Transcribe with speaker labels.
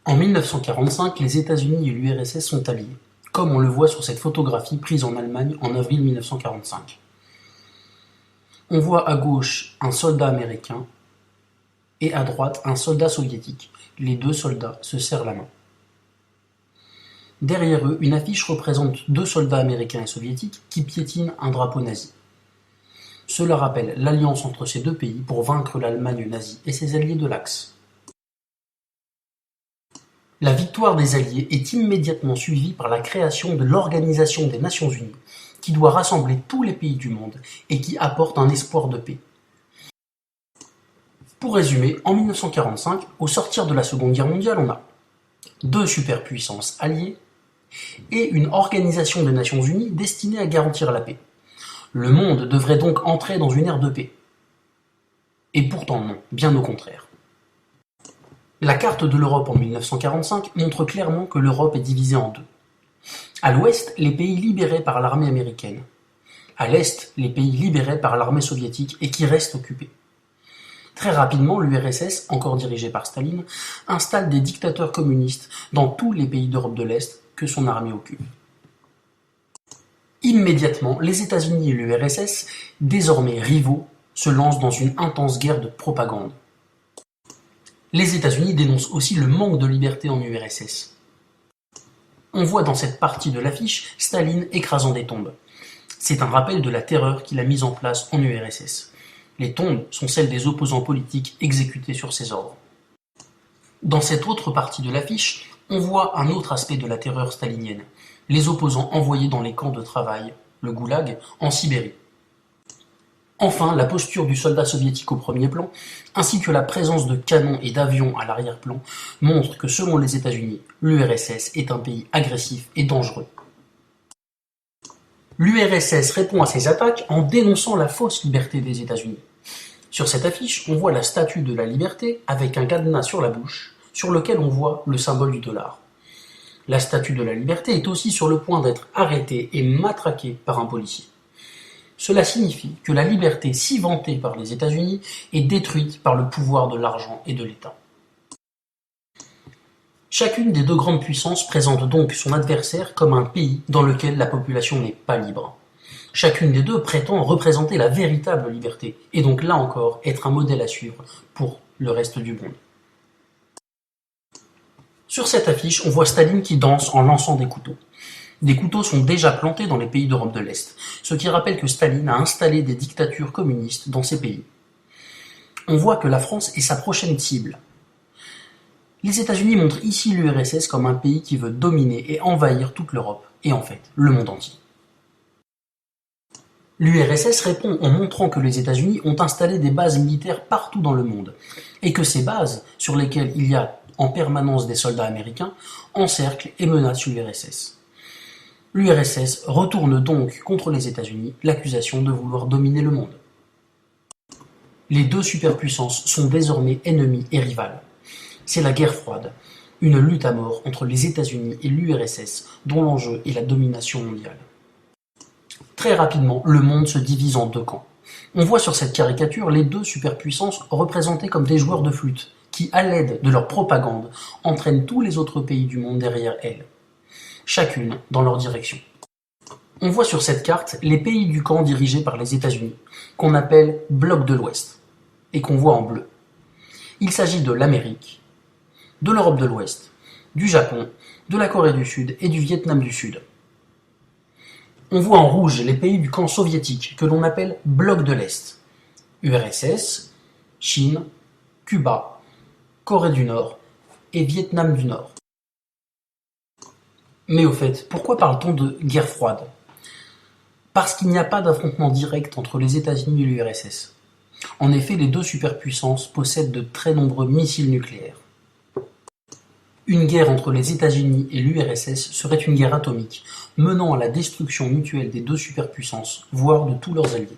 Speaker 1: En 1945, les États-Unis et l'URSS sont alliés, comme on le voit sur cette photographie prise en Allemagne en avril 1945. On voit à gauche un soldat américain et à droite un soldat soviétique. Les deux soldats se serrent la main. Derrière eux, une affiche représente deux soldats américains et soviétiques qui piétinent un drapeau nazi. Cela rappelle l'alliance entre ces deux pays pour vaincre l'Allemagne nazie et ses alliés de l'Axe. La victoire des Alliés est immédiatement suivie par la création de l'Organisation des Nations Unies, qui doit rassembler tous les pays du monde et qui apporte un espoir de paix. Pour résumer, en 1945, au sortir de la Seconde Guerre mondiale, on a deux superpuissances alliées et une Organisation des Nations Unies destinée à garantir la paix. Le monde devrait donc entrer dans une ère de paix. Et pourtant non, bien au contraire. La carte de l'Europe en 1945 montre clairement que l'Europe est divisée en deux. À l'ouest, les pays libérés par l'armée américaine. À l'est, les pays libérés par l'armée soviétique et qui restent occupés. Très rapidement, l'URSS, encore dirigée par Staline, installe des dictateurs communistes dans tous les pays d'Europe de l'Est que son armée occupe. Immédiatement, les États-Unis et l'URSS, désormais rivaux, se lancent dans une intense guerre de propagande. Les États-Unis dénoncent aussi le manque de liberté en URSS. On voit dans cette partie de l'affiche Staline écrasant des tombes. C'est un rappel de la terreur qu'il a mise en place en URSS. Les tombes sont celles des opposants politiques exécutés sur ses ordres. Dans cette autre partie de l'affiche, on voit un autre aspect de la terreur stalinienne, les opposants envoyés dans les camps de travail, le goulag, en Sibérie. Enfin, la posture du soldat soviétique au premier plan, ainsi que la présence de canons et d'avions à l'arrière-plan, montrent que selon les États-Unis, l'URSS est un pays agressif et dangereux. L'URSS répond à ces attaques en dénonçant la fausse liberté des États-Unis. Sur cette affiche, on voit la statue de la liberté avec un cadenas sur la bouche, sur lequel on voit le symbole du dollar. La statue de la liberté est aussi sur le point d'être arrêtée et matraquée par un policier. Cela signifie que la liberté si vantée par les États-Unis est détruite par le pouvoir de l'argent et de l'État. Chacune des deux grandes puissances présente donc son adversaire comme un pays dans lequel la population n'est pas libre. Chacune des deux prétend représenter la véritable liberté, et donc là encore être un modèle à suivre pour le reste du monde. Sur cette affiche, on voit Staline qui danse en lançant des couteaux. Des couteaux sont déjà plantés dans les pays d'Europe de l'Est, ce qui rappelle que Staline a installé des dictatures communistes dans ces pays. On voit que la France est sa prochaine cible. Les États-Unis montrent ici l'URSS comme un pays qui veut dominer et envahir toute l'Europe, et en fait, le monde entier. L'URSS répond en montrant que les États-Unis ont installé des bases militaires partout dans le monde, et que ces bases, sur lesquelles il y a en permanence des soldats américains, encerclent et menacent l'URSS. L'URSS retourne donc contre les États-Unis l'accusation de vouloir dominer le monde. Les deux superpuissances sont désormais ennemies et rivales. C'est la guerre froide, une lutte à mort entre les États-Unis et l'URSS dont l'enjeu est la domination mondiale. Très rapidement, le monde se divise en deux camps. On voit sur cette caricature les deux superpuissances représentées comme des joueurs de flûte qui, à l'aide de leur propagande, entraînent tous les autres pays du monde derrière elles, chacune dans leur direction. On voit sur cette carte les pays du camp dirigés par les États-Unis, qu'on appelle bloc de l'Ouest, et qu'on voit en bleu. Il s'agit de l'Amérique, de l'Europe de l'Ouest, du Japon, de la Corée du Sud et du Vietnam du Sud. On voit en rouge les pays du camp soviétique, que l'on appelle bloc de l'Est, URSS, Chine, Cuba, Corée du Nord et Vietnam du Nord. Mais au fait, pourquoi parle-t-on de guerre froide? Parce qu'il n'y a pas d'affrontement direct entre les États-Unis et l'URSS. En effet, les deux superpuissances possèdent de très nombreux missiles nucléaires. Une guerre entre les États-Unis et l'URSS serait une guerre atomique, menant à la destruction mutuelle des deux superpuissances, voire de tous leurs alliés.